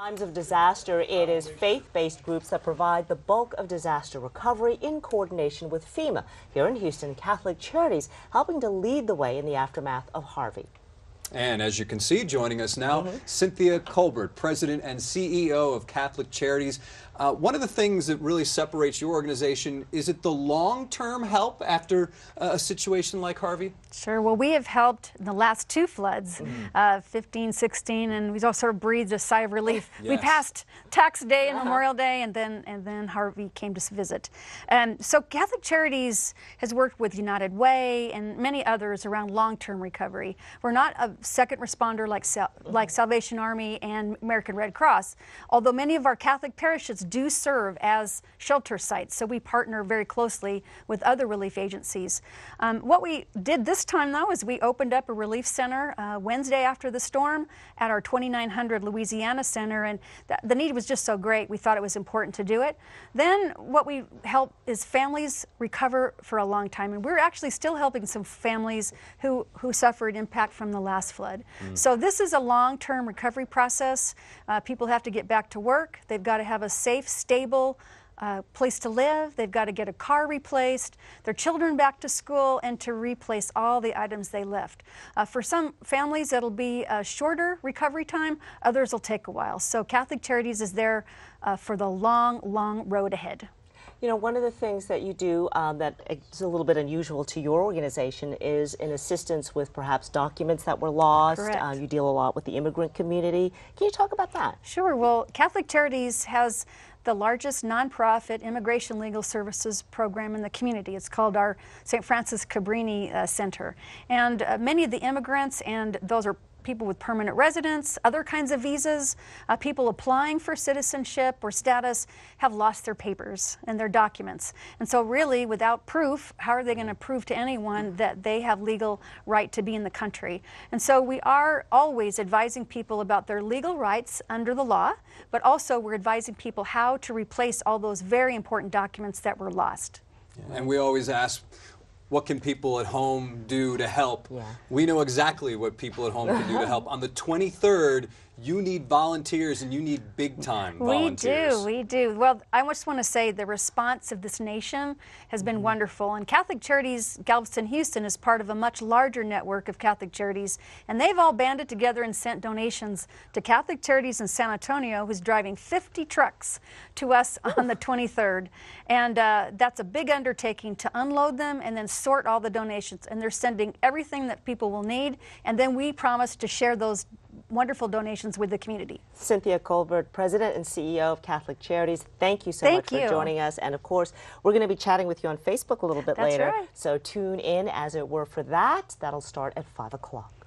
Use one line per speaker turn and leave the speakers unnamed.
Times of disaster, it is faith-based groups that provide the bulk of disaster recovery in coordination with FEMA. Here in Houston, Catholic Charities helping to lead the way in the aftermath of Harvey.
And as you can see, joining us now, Cynthia Colbert, President and CEO of Catholic Charities. One of the things that really separates your organization, is it the long-term help after a situation like Harvey?
Sure. Well, we have helped in the last two floods, 15, 16, and we all sort of breathed a sigh of relief.
Yes.
We passed Tax Day and Memorial Day, and then Harvey came to visit. And so Catholic Charities has worked with United Way and many others around long-term recovery. We're not a second responder like Salvation Army and American Red Cross, although many of our Catholic parishes do serve as shelter sites, so we partner very closely with other relief agencies. What we did this time, though, is we opened up a relief center Wednesday after the storm at our 2900 Louisiana Center, and the need was just so great, we thought it was important to do it. Then what we help is families recover for a long time, and we're actually still helping some families who suffered impact from the last flood. So this is a long-term recovery process. People have to get back to work. They've got to have a safe, stable place to live. They've got to get a car replaced, their children back to school, and to replace all the items they left. For some families, it'll be a shorter recovery time. Others will take a while. So Catholic Charities is there for the long, long road ahead.
You know, one of the things that you do that is a little bit unusual to your organization is in assistance with perhaps documents that were lost.
Correct.
You deal a lot with the immigrant community. Can you talk about that?
Sure. Well, Catholic Charities has the largest nonprofit immigration legal services program in the community. It's called our St. Francis Cabrini Center. And many of the immigrants, and those are people with permanent residence, other kinds of visas, people applying for citizenship or status have lost their papers and their documents. And so really, without proof, how are they going to prove to anyone that they have legal right to be in the country? And so we are always advising people about their legal rights under the law, but also we're advising people how to replace all those very important documents that were lost.
And we always ask, what can people at home do to help? We know exactly what people at home can do to help. On the 23rd, you need volunteers, and you need big-time volunteers.
We do. Well, I just want to say the response of this nation has been wonderful. And Catholic Charities Galveston Houston is part of a much larger network of Catholic Charities, and they've all banded together and sent donations to Catholic Charities in San Antonio, who's driving 50 trucks to us on the 23rd. And that's a big undertaking to unload them and then sort all the donations. And they're sending everything that people will need, and then we promise to share those wonderful donations with the community.
Cynthia Colbert, President and CEO of Catholic Charities, thank you so much for joining us. And of course, we're going to be chatting with you on Facebook a little bit later.
That's right.
So tune in, as it were, for that. That'll start at 5 o'clock.